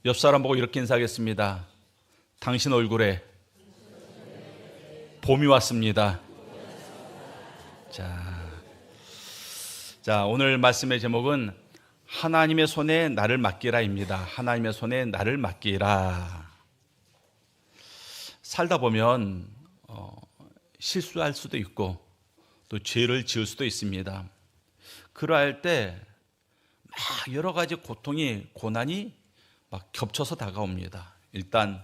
옆 사람 보고 이렇게 인사하겠습니다. 당신 얼굴에 봄이 왔습니다. 자, 오늘 말씀의 제목은 하나님의 손에 나를 맡기라입니다. 하나님의 손에 나를 맡기라. 살다 보면 실수할 수도 있고 또 죄를 지을 수도 있습니다. 그러할 때 막 여러 가지 고통이, 고난이 막 겹쳐서 다가옵니다. 일단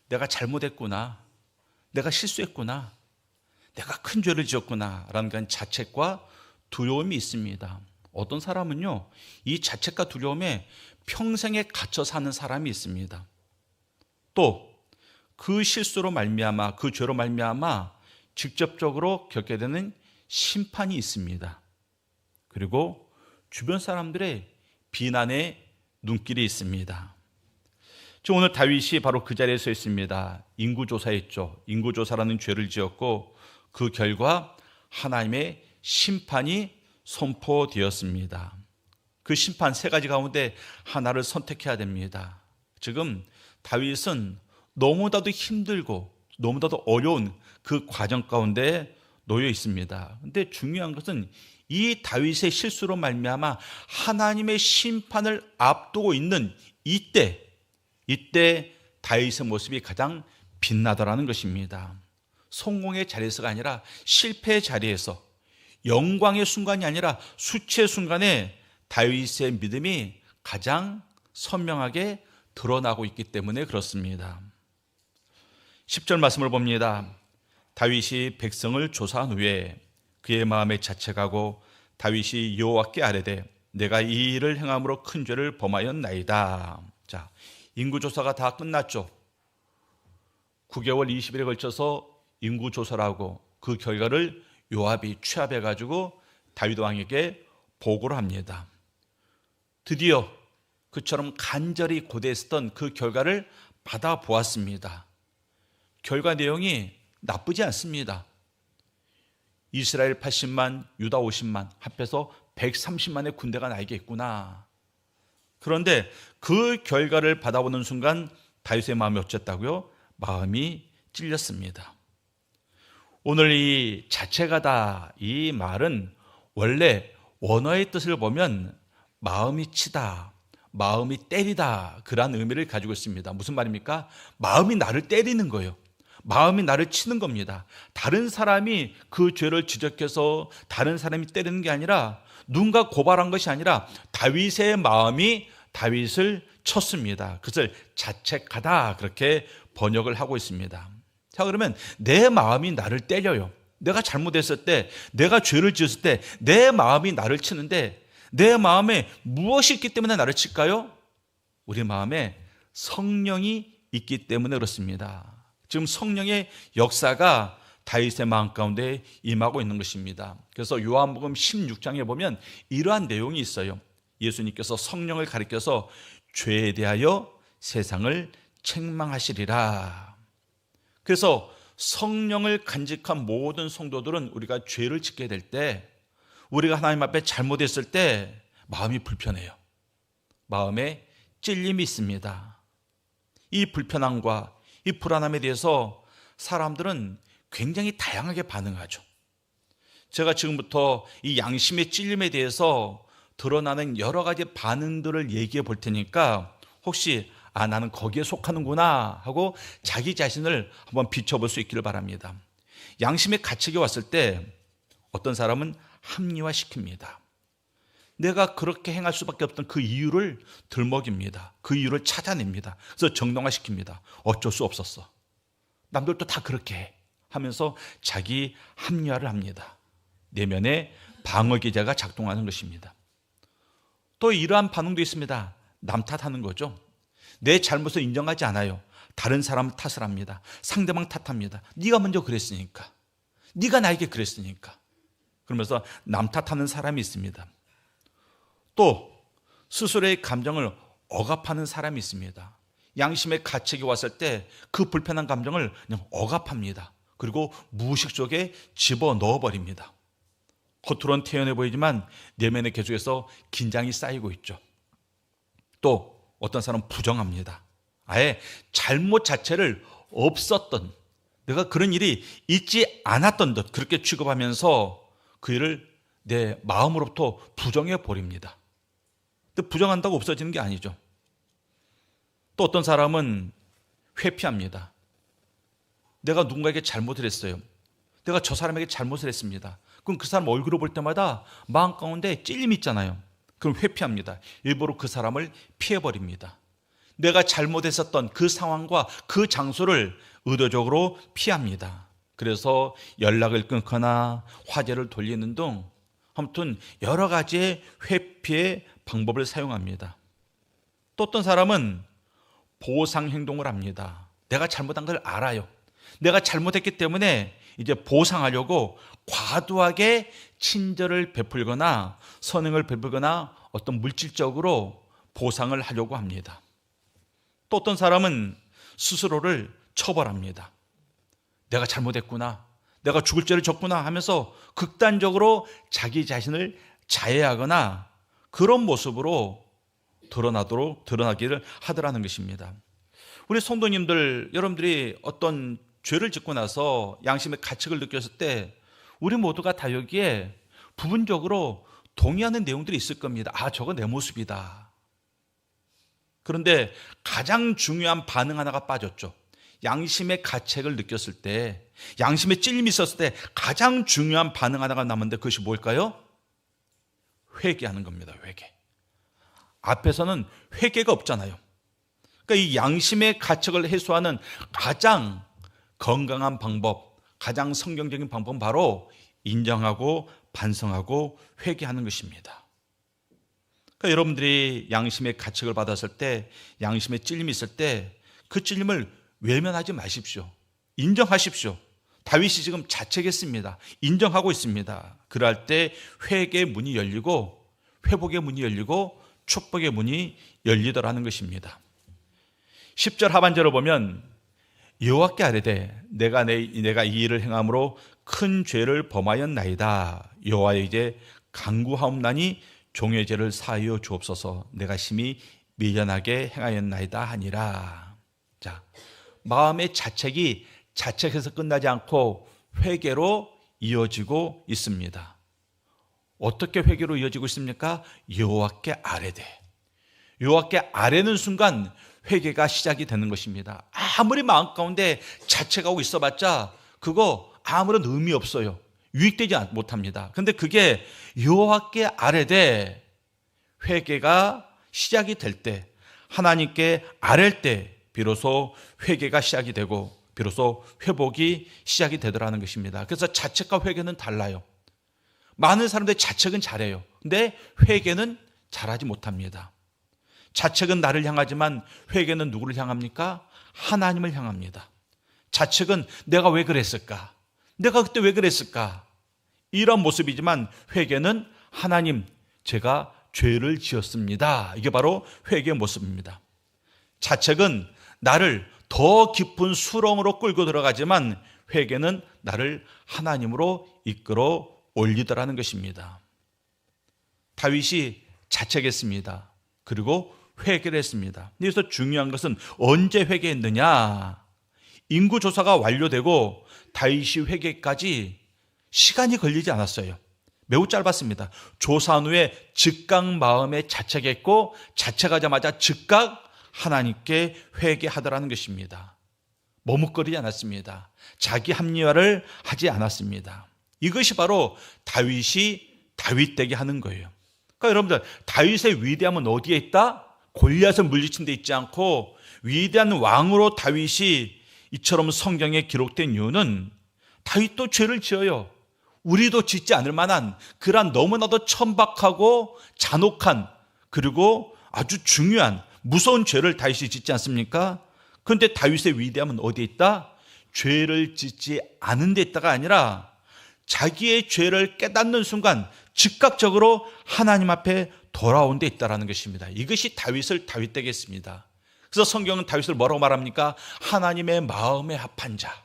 내가 잘못했구나, 내가 실수했구나, 내가 큰 죄를 지었구나 라는 그런 자책과 두려움이 있습니다. 어떤 사람은요, 이 자책과 두려움에 평생에 갇혀 사는 사람이 있습니다. 또 그 실수로 말미암아, 그 죄로 말미암아 직접적으로 겪게 되는 심판이 있습니다. 그리고 주변 사람들의 비난의 눈길이 있습니다. 지금 오늘 다윗이 바로 그 자리에 서 있습니다. 인구조사했죠. 인구조사라는 죄를 지었고 그 결과 하나님의 심판이 선포되었습니다. 그 심판 세 가지 가운데 하나를 선택해야 됩니다. 지금 다윗은 너무나도 힘들고 너무나도 어려운 그 과정 가운데 놓여 있습니다. 그런데 중요한 것은 이 다윗의 실수로 말미암아 하나님의 심판을 앞두고 있는 이때 다윗의 모습이 가장 빛나더라는 것입니다. 성공의 자리에서가 아니라 실패의 자리에서, 영광의 순간이 아니라 수치의 순간에 다윗의 믿음이 가장 선명하게 드러나고 있기 때문에 그렇습니다. 10절 말씀을 봅니다. 다윗이 백성을 조사한 후에 그의 마음에 자책하고 다윗이 여호와께 아뢰되 내가 이 일을 행함으로 큰 죄를 범하였나이다. 자, 인구조사가 다 끝났죠. 9개월 20일에 걸쳐서 인구조사를 하고 그 결과를 요압이 취합해가지고 다윗 왕에게 보고를 합니다. 드디어 그처럼 간절히 고대했던 그 결과를 받아보았습니다. 결과 내용이 나쁘지 않습니다. 이스라엘 80만, 유다 50만, 합해서 130만의 군대가 나에게 있구나. 그런데 그 결과를 받아보는 순간 다윗의 마음이 어쨌다고요? 마음이 찔렸습니다. 오늘 이 자책하다, 이 말은 원래 원어의 뜻을 보면 마음이 치다, 마음이 때리다, 그런 의미를 가지고 있습니다. 무슨 말입니까? 마음이 나를 때리는 거예요. 마음이 나를 치는 겁니다. 다른 사람이 그 죄를 지적해서 다른 사람이 때리는 게 아니라, 누군가 고발한 것이 아니라 다윗의 마음이 다윗을 쳤습니다. 그것을 자책하다, 그렇게 번역을 하고 있습니다. 자, 그러면 내 마음이 나를 때려요. 내가 잘못했을 때, 내가 죄를 지었을 때 내 마음이 나를 치는데, 내 마음에 무엇이 있기 때문에 나를 칠까요? 우리 마음에 성령이 있기 때문에 그렇습니다. 지금 성령의 역사가 다윗의 마음 가운데 임하고 있는 것입니다. 그래서 요한복음 16장에 보면 이러한 내용이 있어요. 예수님께서 성령을 가리켜서 죄에 대하여 세상을 책망하시리라. 그래서 성령을 간직한 모든 성도들은 우리가 죄를 짓게 될 때, 우리가 하나님 앞에 잘못했을 때 마음이 불편해요. 마음에 찔림이 있습니다. 이 불편함과 이 불안함에 대해서 사람들은 굉장히 다양하게 반응하죠. 제가 지금부터 이 양심의 찔림에 대해서 드러나는 여러 가지 반응들을 얘기해 볼 테니까 혹시 나는 거기에 속하는구나 하고 자기 자신을 한번 비춰볼 수 있기를 바랍니다. 양심의 가책이 왔을 때 어떤 사람은 합리화시킵니다. 내가 그렇게 행할 수밖에 없던 그 이유를 들먹입니다. 그 이유를 찾아냅니다. 그래서 정당화시킵니다. 어쩔 수 없었어. 남들도 다 그렇게 해 하면서 자기 합리화를 합니다. 내면에 방어기제가 작동하는 것입니다. 또 이러한 반응도 있습니다. 남 탓하는 거죠. 내 잘못을 인정하지 않아요. 다른 사람 탓을 합니다. 상대방 탓합니다. 네가 먼저 그랬으니까, 네가 나에게 그랬으니까. 그러면서 남 탓하는 사람이 있습니다. 또 스스로의 감정을 억압하는 사람이 있습니다. 양심의 가책이 왔을 때 그 불편한 감정을 그냥 억압합니다. 그리고 무의식 속에 집어넣어 버립니다. 겉으로는 태연해 보이지만 내면의 계속해서 긴장이 쌓이고 있죠. 또 어떤 사람은 부정합니다. 아예 잘못 자체를 없었던, 내가 그런 일이 있지 않았던 듯 그렇게 취급하면서 그 일을 내 마음으로부터 부정해 버립니다. 근데 부정한다고 없어지는 게 아니죠. 또 어떤 사람은 회피합니다. 내가 누군가에게 잘못을 했어요. 내가 저 사람에게 잘못을 했습니다. 그럼 그 사람 얼굴을 볼 때마다 마음 가운데 찔림이 있잖아요. 그럼 회피합니다. 일부러 그 사람을 피해버립니다. 내가 잘못했었던 그 상황과 그 장소를 의도적으로 피합니다. 그래서 연락을 끊거나 화제를 돌리는 등 아무튼 여러 가지의 회피의 방법을 사용합니다. 또 어떤 사람은 보상 행동을 합니다. 내가 잘못한 걸 알아요. 내가 잘못했기 때문에 이제 보상하려고 과도하게 친절을 베풀거나 선행을 베풀거나 어떤 물질적으로 보상을 하려고 합니다. 또 어떤 사람은 스스로를 처벌합니다. 내가 잘못했구나, 내가 죽을 죄를 졌구나 하면서 극단적으로 자기 자신을 자해하거나 그런 모습으로 드러나기를 하더라는 것입니다. 우리 성도님들, 여러분들이 어떤 죄를 짓고 나서 양심의 가책을 느꼈을 때 우리 모두가 다 여기에 부분적으로 동의하는 내용들이 있을 겁니다. 아, 저거 내 모습이다. 그런데 가장 중요한 반응 하나가 빠졌죠. 양심의 가책을 느꼈을 때, 양심의 찔림이 있었을 때 가장 중요한 반응 하나가 남았는데 그것이 뭘까요? 회개하는 겁니다. 회개. 앞에서는 회개가 없잖아요. 그러니까 이 양심의 가책을 해소하는 가장 건강한 방법, 가장 성경적인 방법은 바로 인정하고 반성하고 회개하는 것입니다. 그러니까 여러분들이 양심의 가책을 받았을 때, 양심의 찔림이 있을 때 그 찔림을 외면하지 마십시오. 인정하십시오. 다윗이 지금 자책했습니다. 인정하고 있습니다. 그럴 때 회개의 문이 열리고 회복의 문이 열리고 축복의 문이 열리더라는 것입니다. 10절 하반절을 보면 여호와께 아뢰되 내가 이 일을 행함으로 큰 죄를 범하였나이다. 여호와여 이제 간구하옵나니 종의 죄를 사하여 주옵소서. 내가 심히 미련하게 행하였나이다 하니라. 자, 마음의 자책이 자책해서 끝나지 않고 회개로 이어지고 있습니다. 어떻게 회개로 이어지고 있습니까? 여호와께 아뢰되. 여호와께 아뢰는 순간 회개가 시작이 되는 것입니다. 아무리 마음 가운데 자책하고 있어봤자 그거 아무런 의미 없어요. 유익되지 못합니다. 그런데 그게 여호와께 아뢰되 회개가 시작이 될 때, 하나님께 아랠 때 비로소 회개가 시작이 되고 비로소 회복이 시작이 되더라는 것입니다. 그래서 자책과 회개는 달라요. 많은 사람들이 자책은 잘해요. 근데 회개는 잘하지 못합니다. 자책은 나를 향하지만 회개는 누구를 향합니까? 하나님을 향합니다. 자책은 내가 왜 그랬을까? 내가 그때 왜 그랬을까? 이런 모습이지만 회개는 하나님, 제가 죄를 지었습니다. 이게 바로 회개의 모습입니다. 자책은 나를 더 깊은 수렁으로 끌고 들어가지만 회개는 나를 하나님으로 이끌어 올리더라는 것입니다. 다윗이 자책했습니다. 그리고 회개를 했습니다. 여기서 중요한 것은 언제 회개했느냐? 인구조사가 완료되고 다윗이 회개까지 시간이 걸리지 않았어요. 매우 짧았습니다. 조사한 후에 즉각 마음에 자책했고 자책하자마자 즉각 하나님께 회개하더라는 것입니다. 머뭇거리지 않았습니다. 자기 합리화를 하지 않았습니다. 이것이 바로 다윗이 다윗되게 하는 거예요. 그러니까 여러분들, 다윗의 위대함은 어디에 있다? 골리앗을 물리친 데 있지 않고 위대한 왕으로 다윗이 이처럼 성경에 기록된 이유는 다윗도 죄를 지어요. 우리도 짓지 않을 만한 그러한 너무나도 천박하고 잔혹한 그리고 아주 중요한 무서운 죄를 다윗이 짓지 않습니까? 그런데 다윗의 위대함은 어디에 있다? 죄를 짓지 않은 데 있다가 아니라 자기의 죄를 깨닫는 순간 즉각적으로 하나님 앞에 돌아온 데 있다는 것입니다. 이것이 다윗을 다윗되게 했습니다. 그래서 성경은 다윗을 뭐라고 말합니까? 하나님의 마음에 합한 자.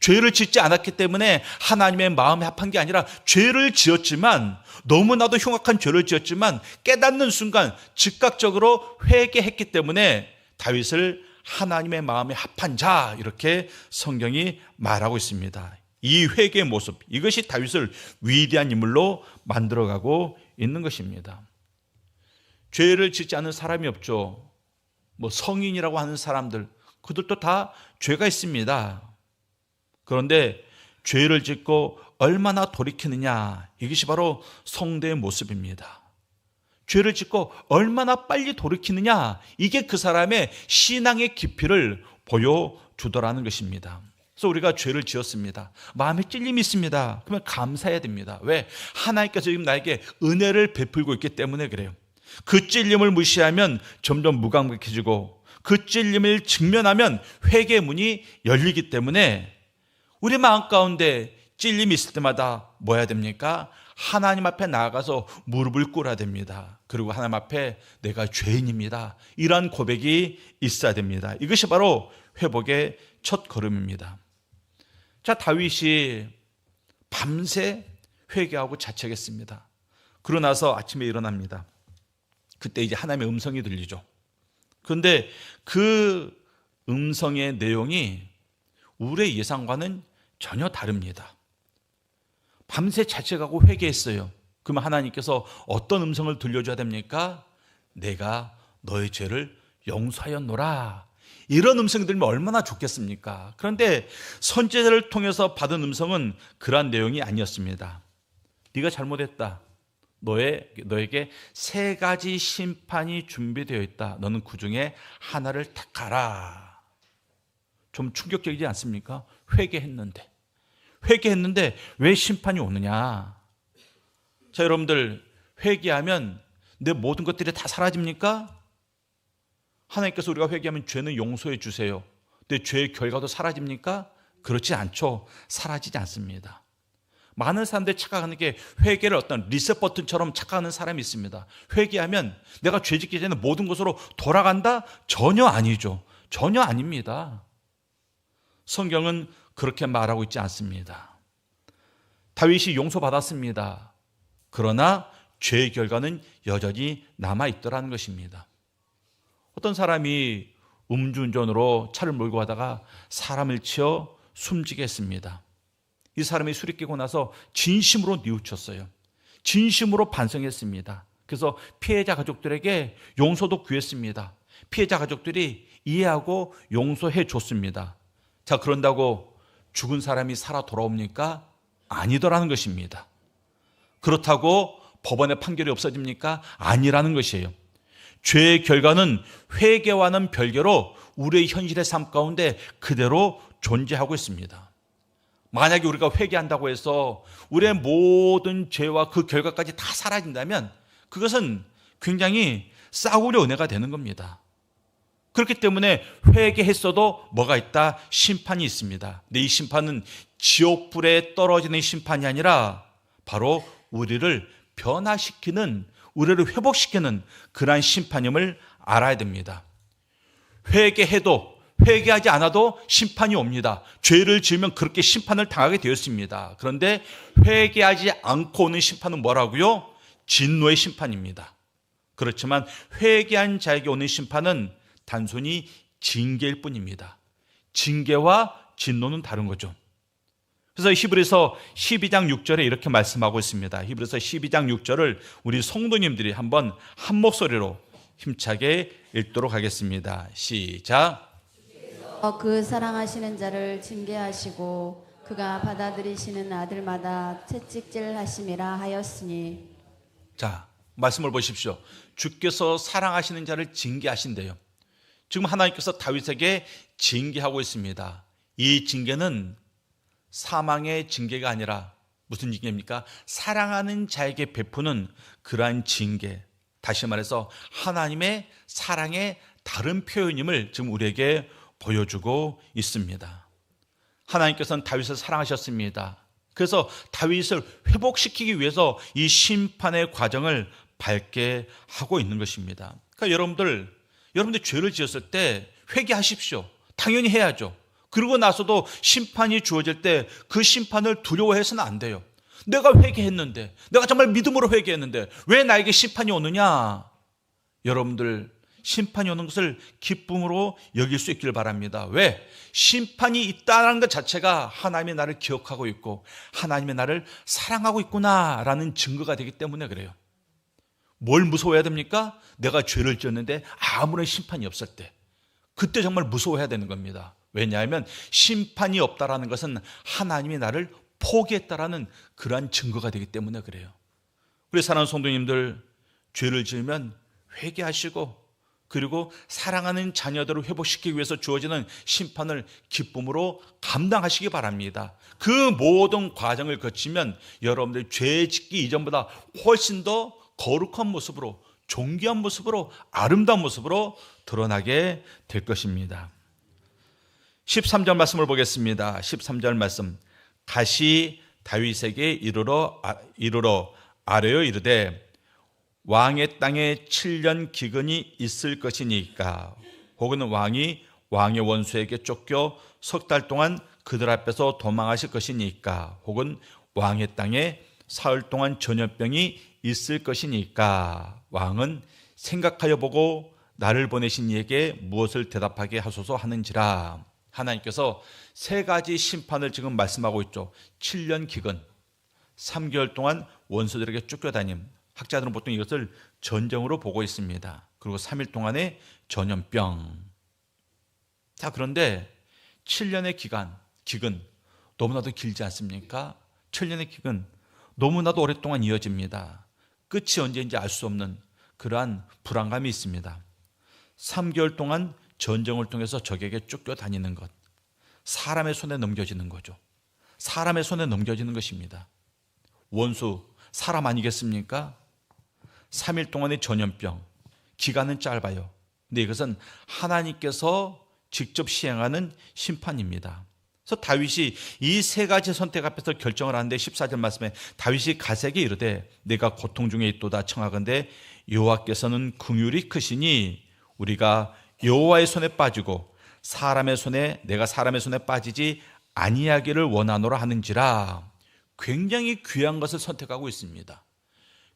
죄를 짓지 않았기 때문에 하나님의 마음에 합한 게 아니라 죄를 지었지만, 너무나도 흉악한 죄를 지었지만 깨닫는 순간 즉각적으로 회개했기 때문에 다윗을 하나님의 마음에 합한 자, 이렇게 성경이 말하고 있습니다. 이 회개의 모습, 이것이 다윗을 위대한 인물로 만들어가고 있는 것입니다. 죄를 짓지 않은 사람이 없죠. 성인이라고 하는 사람들, 그들도 다 죄가 있습니다. 그런데 죄를 짓고 얼마나 돌이키느냐, 이것이 바로 성도의 모습입니다. 죄를 짓고 얼마나 빨리 돌이키느냐, 이게 그 사람의 신앙의 깊이를 보여주더라는 것입니다. 그래서 우리가 죄를 지었습니다. 마음에 찔림이 있습니다. 그러면 감사해야 됩니다. 왜? 하나님께서 지금 나에게 은혜를 베풀고 있기 때문에 그래요. 그 찔림을 무시하면 점점 무감각해지고, 그 찔림을 직면하면 회개의 문이 열리기 때문에 우리 마음 가운데 찔림이 있을 때마다 뭐 해야 됩니까? 하나님 앞에 나아가서 무릎을 꿇어야 됩니다. 그리고 하나님 앞에 내가 죄인입니다, 이러한 고백이 있어야 됩니다. 이것이 바로 회복의 첫 걸음입니다. 자, 다윗이 밤새 회개하고 자책했습니다. 그러고 나서 아침에 일어납니다. 그때 이제 하나님의 음성이 들리죠. 그런데 그 음성의 내용이 우리의 예상과는 전혀 다릅니다. 밤새 자책하고 회개했어요. 그러면 하나님께서 어떤 음성을 들려줘야 됩니까? 내가 너의 죄를 용서하였노라, 이런 음성이 들리면 얼마나 좋겠습니까? 그런데 선지자를 통해서 받은 음성은 그러한 내용이 아니었습니다. 네가 잘못했다, 너에게 3가지 심판이 준비되어 있다, 너는 그 중에 하나를 택하라. 좀 충격적이지 않습니까? 회개했는데 왜 심판이 오느냐? 자, 여러분들, 회개하면 내 모든 것들이 다 사라집니까? 하나님께서 우리가 회개하면 죄는 용서해 주세요. 근데 죄의 결과도 사라집니까? 그렇지 않죠. 사라지지 않습니다. 많은 사람들이 착각하는 게 회개를 어떤 리셋 버튼처럼 착각하는 사람이 있습니다. 회개하면 내가 죄 짓기 전에 모든 것으로 돌아간다? 전혀 아니죠. 전혀 아닙니다. 성경은 그렇게 말하고 있지 않습니다. 다윗이 용서받았습니다. 그러나 죄의 결과는 여전히 남아있더라는 것입니다. 어떤 사람이 음주운전으로 차를 몰고 가다가 사람을 치어 숨지게 했습니다. 이 사람이 술이 깨고 나서 진심으로 뉘우쳤어요. 진심으로 반성했습니다. 그래서 피해자 가족들에게 용서도 구했습니다. 피해자 가족들이 이해하고 용서해 줬습니다. 자, 그런다고 죽은 사람이 살아 돌아옵니까? 아니더라는 것입니다. 그렇다고 법원의 판결이 없어집니까? 아니라는 것이에요. 죄의 결과는 회개와는 별개로 우리의 현실의 삶 가운데 그대로 존재하고 있습니다. 만약에 우리가 회개한다고 해서 우리의 모든 죄와 그 결과까지 다 사라진다면 그것은 굉장히 싸구려 은혜가 되는 겁니다. 그렇기 때문에 회개했어도 뭐가 있다? 심판이 있습니다. 근데 이 심판은 지옥불에 떨어지는 심판이 아니라 바로 우리를 변화시키는, 우리를 회복시키는 그러한 심판임을 알아야 됩니다. 회개해도 회개하지 않아도 심판이 옵니다. 죄를 지으면 그렇게 심판을 당하게 되었습니다. 그런데 회개하지 않고 오는 심판은 뭐라고요? 진노의 심판입니다. 그렇지만 회개한 자에게 오는 심판은 단순히 징계일 뿐입니다. 징계와 진노는 다른 거죠. 그래서 히브리서 12장 6절에 이렇게 말씀하고 있습니다. 히브리서 12장 6절을 우리 성도님들이 한번 한 목소리로 힘차게 읽도록 하겠습니다. 시작. 그 사랑하시는 자를 징계하시고 그가 받아들이시는 아들마다 채찍질하심이라 하였으니. 자, 말씀을 보십시오. 주께서 사랑하시는 자를 징계하신대요. 지금 하나님께서 다윗에게 징계하고 있습니다. 이 징계는 사망의 징계가 아니라 무슨 징계입니까? 사랑하는 자에게 베푸는 그러한 징계. 다시 말해서 하나님의 사랑의 다른 표현임을 지금 우리에게 보여주고 있습니다. 하나님께서는 다윗을 사랑하셨습니다. 그래서 다윗을 회복시키기 위해서 이 심판의 과정을 밟게 하고 있는 것입니다. 그러니까 여러분들 죄를 지었을 때 회개하십시오. 당연히 해야죠. 그러고 나서도 심판이 주어질 때 그 심판을 두려워해서는 안 돼요. 내가 회개했는데, 내가 정말 믿음으로 회개했는데 왜 나에게 심판이 오느냐? 여러분들, 심판이 오는 것을 기쁨으로 여길 수 있기를 바랍니다. 왜? 심판이 있다는 것 자체가 하나님이 나를 기억하고 있고 하나님이 나를 사랑하고 있구나라는 증거가 되기 때문에 그래요. 뭘 무서워해야 됩니까? 내가 죄를 지었는데 아무런 심판이 없을 때, 그때 정말 무서워해야 되는 겁니다. 왜냐하면 심판이 없다라는 것은 하나님이 나를 포기했다라는 그러한 증거가 되기 때문에 그래요. 우리 사랑하는 성도님들, 죄를 지으면 회개하시고 그리고 사랑하는 자녀들을 회복시키기 위해서 주어지는 심판을 기쁨으로 감당하시기 바랍니다. 그 모든 과정을 거치면 여러분들 죄 짓기 이전보다 훨씬 더 거룩한 모습으로, 존귀한 모습으로, 아름다운 모습으로 드러나게 될 것입니다. 13절 말씀을 보겠습니다. 13절 말씀. 다시 다윗에게 이르러 아뢰어 이르되 왕의 땅에 7년 기근이 있을 것이니까, 혹은 왕이 왕의 원수에게 쫓겨 석 달 동안 그들 앞에서 도망하실 것이니까, 혹은 왕의 땅에 사흘 동안 전염병이 있을 것이니까 왕은 생각하여 보고 나를 보내신 이에게 무엇을 대답하게 하소서 하는지라. 하나님께서 세 가지 심판을 지금 말씀하고 있죠. 7년 기근, 3개월 동안 원수들에게 쫓겨다님. 학자들은 보통 이것을 전쟁으로 보고 있습니다. 그리고 3일 동안의 전염병. 자, 그런데 7년의 기근 너무나도 길지 않습니까? 7년의 기근 너무나도 오랫동안 이어집니다. 끝이 언제인지 알 수 없는 그러한 불안감이 있습니다. 3개월 동안 전쟁을 통해서 적에게 쫓겨다니는 것, 사람의 손에 넘겨지는 거죠. 사람의 손에 넘겨지는 것입니다. 원수, 사람 아니겠습니까? 3일 동안의 전염병, 기간은 짧아요. 근데 이것은 하나님께서 직접 시행하는 심판입니다. 그래서 다윗이 이 세 가지 선택 앞에서 결정을 하는데 14절 말씀에 다윗이 가세에게 이르되 내가 고통 중에 있도다 청하건대 여호와께서는 긍휼이 크시니 우리가 여호와의 손에 빠지고 내가 사람의 손에 빠지지 아니하기를 원하노라 하는지라. 굉장히 귀한 것을 선택하고 있습니다.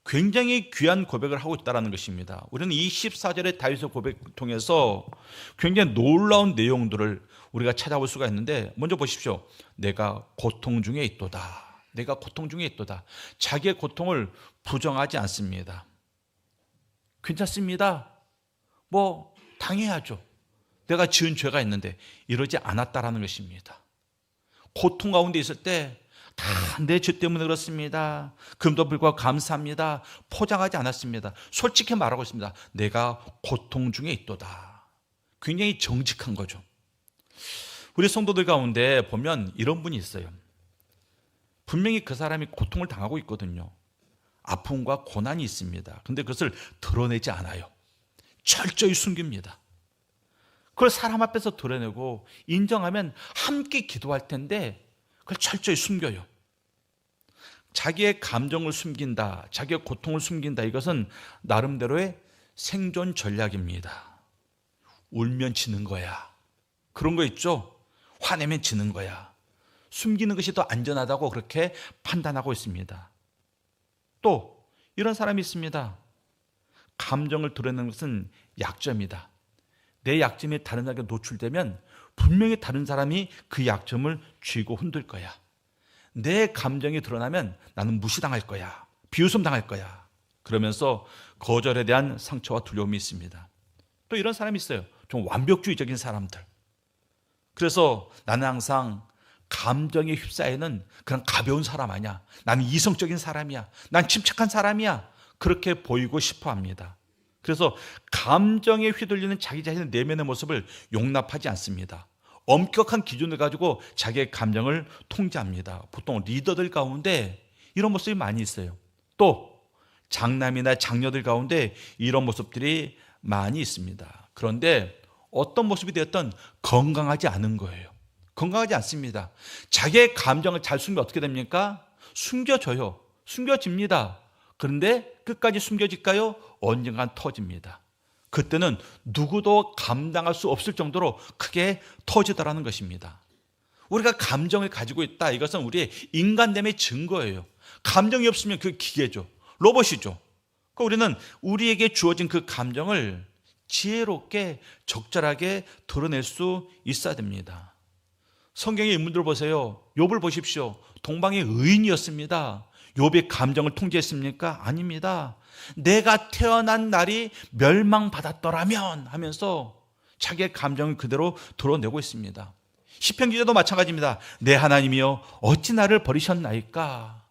굉장히 귀한 고백을 하고 있다는 것입니다. 우리는 이 14절의 다윗의 고백을 통해서 굉장히 놀라운 내용들을 우리가 찾아볼 수가 있는데, 먼저 보십시오. 내가 고통 중에 있도다. 내가 고통 중에 있도다. 자기의 고통을 부정하지 않습니다. 괜찮습니다. 당해야죠. 내가 지은 죄가 있는데 이러지 않았다라는 것입니다. 고통 가운데 있을 때 다 내 죄 때문에 그렇습니다. 금도 불구하고 감사합니다. 포장하지 않았습니다. 솔직히 말하고 있습니다. 내가 고통 중에 있도다. 굉장히 정직한 거죠. 우리 성도들 가운데 보면 이런 분이 있어요. 분명히 그 사람이 고통을 당하고 있거든요. 아픔과 고난이 있습니다. 그런데 그것을 드러내지 않아요. 철저히 숨깁니다. 그걸 사람 앞에서 드러내고 인정하면 함께 기도할 텐데 그걸 철저히 숨겨요. 자기의 감정을 숨긴다, 자기의 고통을 숨긴다, 이것은 나름대로의 생존 전략입니다. 울면 지는 거야. 그런 거 있죠? 화내면 지는 거야. 숨기는 것이 더 안전하다고 그렇게 판단하고 있습니다. 또 이런 사람이 있습니다. 감정을 드러내는 것은 약점이다. 내 약점이 다른 사람에게 노출되면 분명히 다른 사람이 그 약점을 쥐고 흔들 거야. 내 감정이 드러나면 나는 무시당할 거야. 비웃음 당할 거야. 그러면서 거절에 대한 상처와 두려움이 있습니다. 또 이런 사람이 있어요. 좀 완벽주의적인 사람들. 그래서 나는 항상 감정에 휩싸이는 그런 가벼운 사람 아니야. 나는 이성적인 사람이야. 난 침착한 사람이야. 그렇게 보이고 싶어 합니다. 그래서 감정에 휘둘리는 자기 자신의 내면의 모습을 용납하지 않습니다. 엄격한 기준을 가지고 자기의 감정을 통제합니다. 보통 리더들 가운데 이런 모습이 많이 있어요. 또 장남이나 장녀들 가운데 이런 모습들이 많이 있습니다. 그런데 어떤 모습이 되었든 건강하지 않은 거예요. 건강하지 않습니다. 자기의 감정을 잘 숨기면 어떻게 됩니까? 숨겨져요. 숨겨집니다. 그런데 끝까지 숨겨질까요? 언젠간 터집니다. 그때는 누구도 감당할 수 없을 정도로 크게 터지더라는 것입니다. 우리가 감정을 가지고 있다, 이것은 우리의 인간됨의 증거예요. 감정이 없으면 그 기계죠. 로봇이죠. 그러니까 우리는 우리에게 주어진 그 감정을 지혜롭게 적절하게 드러낼 수 있어야 됩니다. 성경의 인물들 보세요. 욥을 보십시오. 동방의 의인이었습니다. 욥의 감정을 통제했습니까? 아닙니다. 내가 태어난 날이 멸망받았더라면 하면서 자기의 감정을 그대로 드러내고 있습니다. 시편 기자도 마찬가지입니다. 내 하나님이여 어찌 나를 버리셨나이까.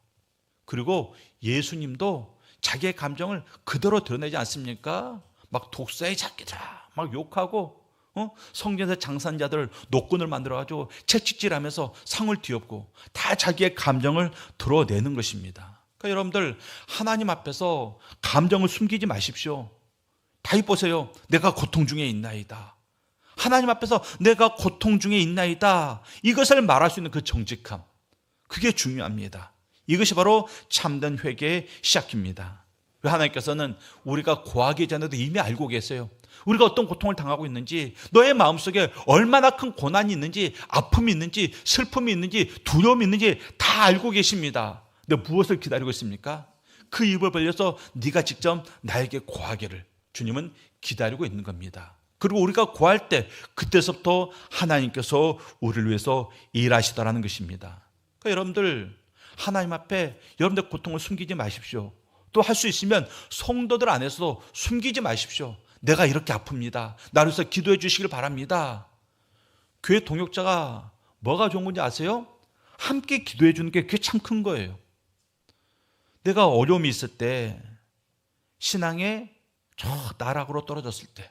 그리고 예수님도 자기의 감정을 그대로 드러내지 않습니까? 막 독사의 자기다 막 욕하고 성전에서 장사자들 노끈을 만들어가지고 채찍질하면서 상을 뒤엎고 다 자기의 감정을 드러내는 것입니다. 그러니까 여러분들 하나님 앞에서 감정을 숨기지 마십시오. 다윗 보세요. 내가 고통 중에 있나이다. 하나님 앞에서 내가 고통 중에 있나이다. 이것을 말할 수 있는 그 정직함, 그게 중요합니다. 이것이 바로 참된 회개의 시작입니다. 하나님께서는 우리가 구하기 전에도 이미 알고 계세요. 우리가 어떤 고통을 당하고 있는지, 너의 마음속에 얼마나 큰 고난이 있는지, 아픔이 있는지, 슬픔이 있는지, 두려움이 있는지 다 알고 계십니다. 근데 무엇을 기다리고 있습니까? 그 입을 벌려서 네가 직접 나에게 구하기를 주님은 기다리고 있는 겁니다. 그리고 우리가 구할 때 그때서부터 하나님께서 우리를 위해서 일하시더라는 것입니다. 그러니까 여러분들 하나님 앞에 여러분들 고통을 숨기지 마십시오. 또 할 수 있으면 성도들 안에서도 숨기지 마십시오. 내가 이렇게 아픕니다. 나를 위해서 기도해 주시길 바랍니다. 교회 동역자가 뭐가 좋은 건지 아세요? 함께 기도해 주는 게 그게 참 큰 거예요. 내가 어려움이 있을 때, 신앙의 저 나락으로 떨어졌을 때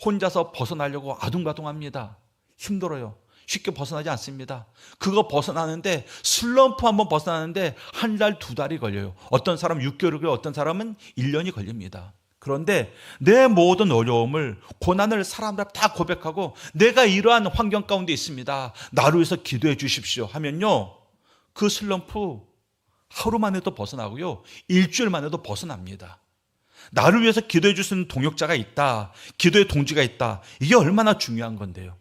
혼자서 벗어나려고 아둥바둥합니다. 힘들어요. 쉽게 벗어나지 않습니다. 그거 벗어나는데, 슬럼프 한번 벗어나는데 한 달, 두 달이 걸려요. 어떤 사람은 6개월이 걸려요. 어떤 사람은 1년이 걸립니다. 그런데 내 모든 어려움을, 고난을 사람들 앞에 다 고백하고 내가 이러한 환경 가운데 있습니다. 나를 위해서 기도해 주십시오 하면요, 그 슬럼프 하루 만에도 벗어나고요, 일주일 만에도 벗어납니다. 나를 위해서 기도해 줄 수 있는 동역자가 있다, 기도의 동지가 있다. 이게 얼마나 중요한 건데요.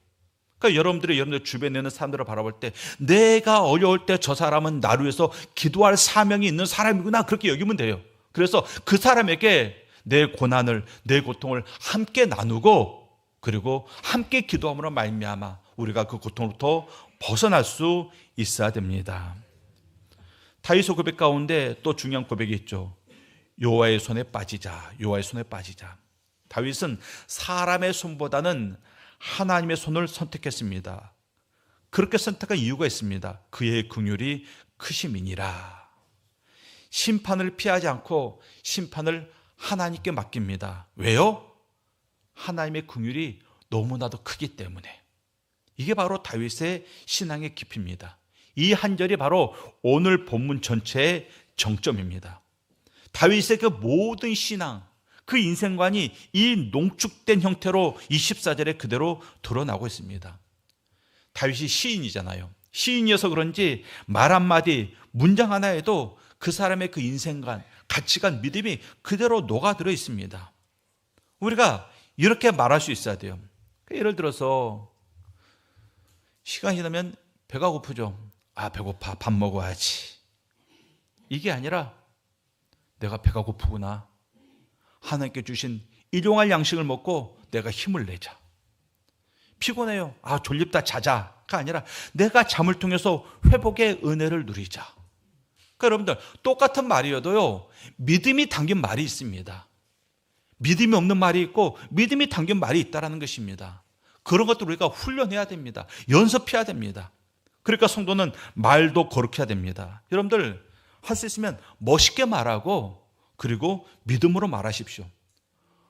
그러니까 여러분들 주변에 있는 사람들을 바라볼 때 내가 어려울 때 저 사람은 나를 위해서 기도할 사명이 있는 사람이구나, 그렇게 여기면 돼요. 그래서 그 사람에게 내 고난을, 내 고통을 함께 나누고, 그리고 함께 기도함으로 말미암아 우리가 그 고통으로부터 벗어날 수 있어야 됩니다. 다윗의 고백 가운데 또 중요한 고백이 있죠. 여호와의 손에 빠지자, 여호와의 손에 빠지자. 다윗은 사람의 손보다는 하나님의 손을 선택했습니다. 그렇게 선택한 이유가 있습니다. 그의 긍휼이 크심이니라. 심판을 피하지 않고 심판을 하나님께 맡깁니다. 왜요? 하나님의 긍휼이 너무나도 크기 때문에. 이게 바로 다윗의 신앙의 깊이입니다. 이 한 절이 바로 오늘 본문 전체의 정점입니다. 다윗의 그 모든 신앙, 그 인생관이 이 농축된 형태로 24절에 그대로 드러나고 있습니다. 다윗이 시인이잖아요. 시인이어서 그런지 말 한마디, 문장 하나에도 그 사람의 그 인생관, 가치관, 믿음이 그대로 녹아들어 있습니다. 우리가 이렇게 말할 수 있어야 돼요. 예를 들어서 시간이 지나면 배가 고프죠. 아, 배고파, 밥 먹어야지. 이게 아니라 내가 배가 고프구나, 하나님께 주신 일용할 양식을 먹고 내가 힘을 내자. 피곤해요. 아, 졸립다, 자자가 아니라 내가 잠을 통해서 회복의 은혜를 누리자. 그러니까 여러분들 똑같은 말이어도요, 믿음이 담긴 말이 있습니다. 믿음이 없는 말이 있고 믿음이 담긴 말이 있다는 것입니다. 그런 것도 우리가 훈련해야 됩니다. 연습해야 됩니다. 그러니까 성도는 말도 거룩해야 됩니다. 여러분들 할 수 있으면 멋있게 말하고, 그리고 믿음으로 말하십시오.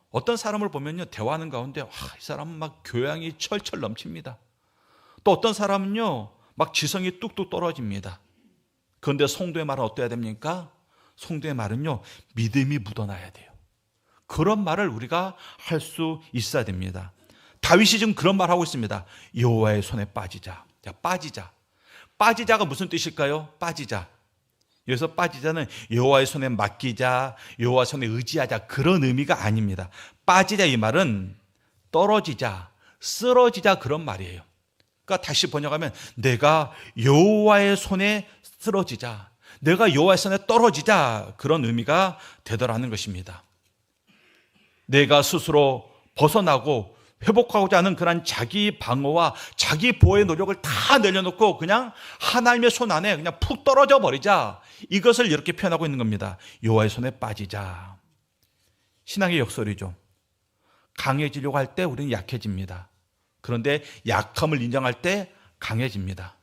어떤 사람을 보면요, 대화하는 가운데 이 사람은 막 교양이 철철 넘칩니다. 또 어떤 사람은요, 막 지성이 뚝뚝 떨어집니다. 그런데 성도의 말은 어때야 됩니까? 성도의 말은요, 믿음이 묻어나야 돼요. 그런 말을 우리가 할 수 있어야 됩니다. 다윗이 지금 그런 말 하고 있습니다. 여호와의 손에 빠지자. 자, 빠지자. 빠지자가 무슨 뜻일까요? 빠지자. 여기서 빠지자는 여호와의 손에 맡기자, 여호와 손에 의지하자, 그런 의미가 아닙니다. 빠지자 이 말은 떨어지자, 쓰러지자, 그런 말이에요. 그러니까 다시 번역하면 내가 여호와의 손에 쓰러지자, 내가 여호와의 손에 떨어지자, 그런 의미가 되더라는 것입니다. 내가 스스로 벗어나고 회복하고자 하는 그런 자기 방어와 자기 보호의 노력을 다 내려놓고 그냥 하나님의 손 안에 그냥 푹 떨어져 버리자. 이것을 이렇게 표현하고 있는 겁니다. 여호와의 손에 빠지자. 신앙의 역설이죠. 강해지려고 할 때 우리는 약해집니다. 그런데 약함을 인정할 때 강해집니다.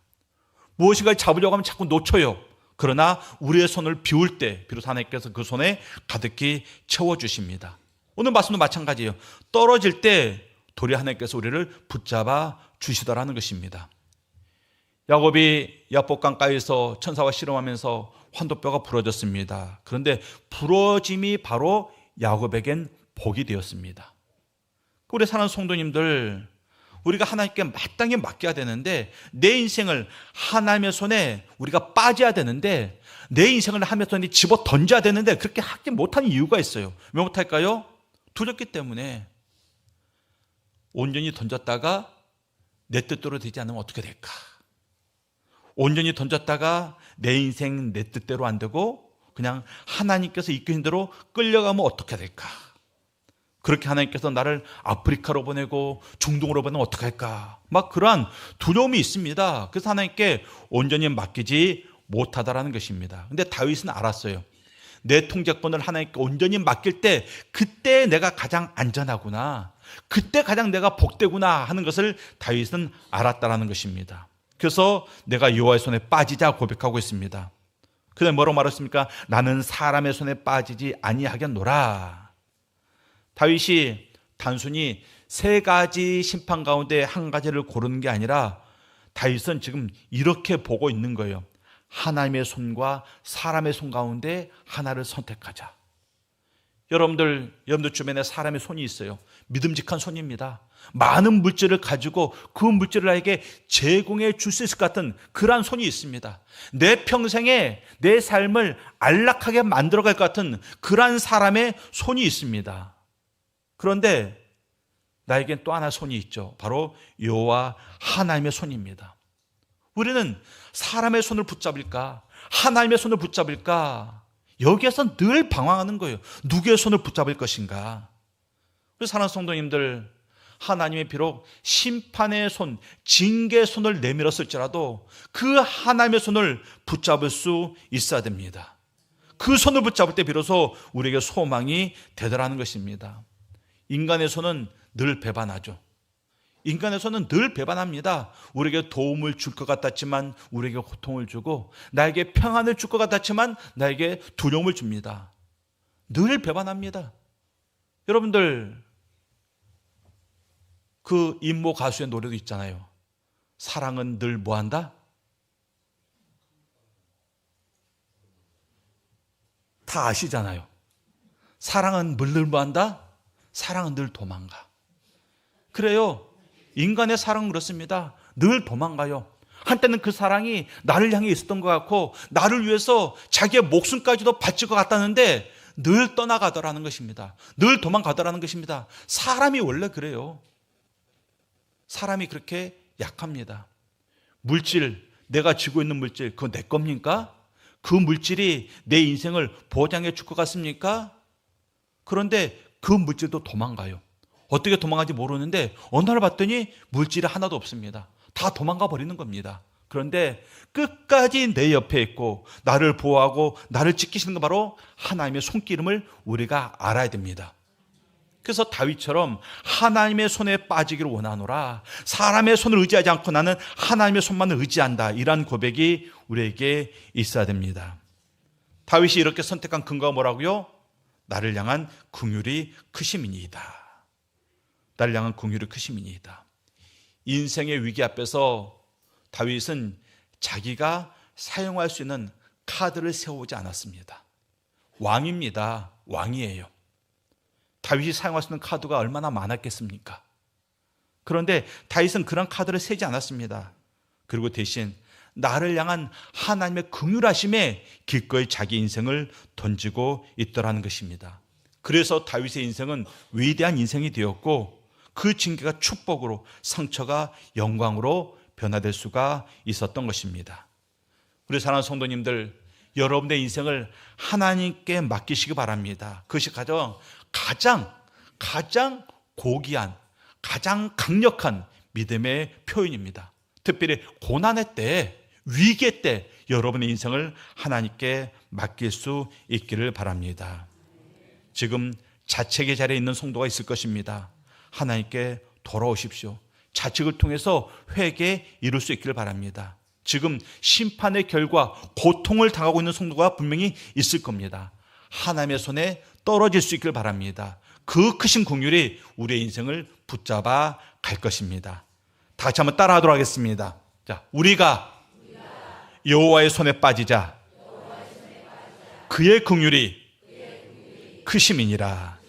무엇인가를 잡으려고 하면 자꾸 놓쳐요. 그러나 우리의 손을 비울 때 비로소 하나님께서 그 손에 가득히 채워주십니다. 오늘 말씀도 마찬가지예요. 떨어질 때 도리 하나님께서 우리를 붙잡아 주시더라는 것입니다. 야곱이 야복강가에서 천사와 씨름하면서 환도뼈가 부러졌습니다. 그런데 부러짐이 바로 야곱에겐 복이 되었습니다. 우리 사는 성도님들, 우리가 하나님께 마땅히 맡겨야 되는데 내 인생을 하나님의 손에 우리가 빠져야 되는데 내 인생을 하나님의 손에 집어 던져야 되는데 그렇게 하지 못하는 이유가 있어요. 왜 못할까요? 두렵기 때문에. 온전히 던졌다가 내 뜻대로 되지 않으면 어떻게 될까? 온전히 던졌다가 내 인생 내 뜻대로 안 되고 그냥 하나님께서 이끄신 대로 끌려가면 어떻게 될까? 그렇게 하나님께서 나를 아프리카로 보내고 중동으로 보내면 어떻게 할까? 막 그러한 두려움이 있습니다. 그래서 하나님께 온전히 맡기지 못하다라는 것입니다. 근데 다윗은 알았어요. 내 통제권을 하나님께 온전히 맡길 때 그때 내가 가장 안전하구나. 그때 가장 내가 복되구나 하는 것을 다윗은 알았다라는 것입니다. 그래서 내가 여호와의 손에 빠지자 고백하고 있습니다. 그다음에 뭐라고 말했습니까? 나는 사람의 손에 빠지지 아니하겠노라. 다윗이 단순히 세 가지 심판 가운데 한 가지를 고르는 게 아니라 다윗은 지금 이렇게 보고 있는 거예요. 하나님의 손과 사람의 손 가운데 하나를 선택하자. 여러분들 주변에 사람의 손이 있어요. 믿음직한 손입니다. 많은 물질을 가지고 그 물질을 나에게 제공해 줄 수 있을 것 같은 그러한 손이 있습니다. 내 평생에 내 삶을 안락하게 만들어갈 것 같은 그러한 사람의 손이 있습니다. 그런데 나에겐 또 하나의 손이 있죠. 바로 여호와 하나님의 손입니다. 우리는 사람의 손을 붙잡을까? 하나님의 손을 붙잡을까? 여기에서 늘 방황하는 거예요. 누구의 손을 붙잡을 것인가? 우리 사랑하는 성도님들, 하나님이 비록 심판의 손, 징계의 손을 내밀었을지라도 그 하나님의 손을 붙잡을 수 있어야 됩니다. 그 손을 붙잡을 때 비로소 우리에게 소망이 되더라는 것입니다. 인간의 손은 늘 배반하죠. 인간의 손은 늘 배반합니다. 우리에게 도움을 줄 것 같았지만 우리에게 고통을 주고, 나에게 평안을 줄 것 같았지만 나에게 두려움을 줍니다. 늘 배반합니다. 여러분들, 그 임모 가수의 노래도 있잖아요. 사랑은 늘 뭐한다? 다 아시잖아요. 사랑은 늘 뭐한다? 사랑은 늘 도망가. 그래요. 인간의 사랑은 그렇습니다. 늘 도망가요. 한때는 그 사랑이 나를 향해 있었던 것 같고 나를 위해서 자기의 목숨까지도 바칠 것 같다는데 늘 떠나가더라는 것입니다. 늘 도망가더라는 것입니다. 사람이 원래 그래요. 사람이 그렇게 약합니다. 물질, 내가 쥐고 있는 물질, 그거 내 겁니까? 그 물질이 내 인생을 보장해 줄 것 같습니까? 그런데 그 물질도 도망가요. 어떻게 도망가는지 모르는데 어느 날 봤더니 물질이 하나도 없습니다. 다 도망가 버리는 겁니다. 그런데 끝까지 내 옆에 있고 나를 보호하고 나를 지키시는 건 바로 하나님의 손길임을 우리가 알아야 됩니다. 그래서 다윗처럼 하나님의 손에 빠지기를 원하노라. 사람의 손을 의지하지 않고 나는 하나님의 손만을 의지한다. 이런 고백이 우리에게 있어야 됩니다. 다윗이 이렇게 선택한 근거가 뭐라고요? 나를 향한 긍휼이 크심이니이다. 나를 향한 긍휼이 크심이니이다. 인생의 위기 앞에서 다윗은 자기가 사용할 수 있는 카드를 세우지 않았습니다. 왕입니다. 왕이에요. 다윗이 사용할 수 있는 카드가 얼마나 많았겠습니까? 그런데 다윗은 그런 카드를 세지 않았습니다. 그리고 대신 나를 향한 하나님의 긍휼하심에 기꺼이 자기 인생을 던지고 있더라는 것입니다. 그래서 다윗의 인생은 위대한 인생이 되었고 그 징계가 축복으로, 상처가 영광으로 변화될 수가 있었던 것입니다. 우리 사랑하는 성도님들, 여러분의 인생을 하나님께 맡기시기 바랍니다. 그것이 가장 고귀한, 가장 강력한 믿음의 표현입니다. 특별히 고난의 때, 위기의 때 여러분의 인생을 하나님께 맡길 수 있기를 바랍니다. 지금 자책의 자리에 있는 성도가 있을 것입니다. 하나님께 돌아오십시오. 자책을 통해서 회개에 이룰 수 있기를 바랍니다. 지금 심판의 결과, 고통을 당하고 있는 성도가 분명히 있을 겁니다. 하나님의 손에 떨어질 수 있기를 바랍니다. 그 크신 긍휼이 우리의 인생을 붙잡아 갈 것입니다. 다 같이 한번 따라하도록 하겠습니다. 자, 우리가 여호와의 손에 빠지자. 그의 긍휼이 크심이니라.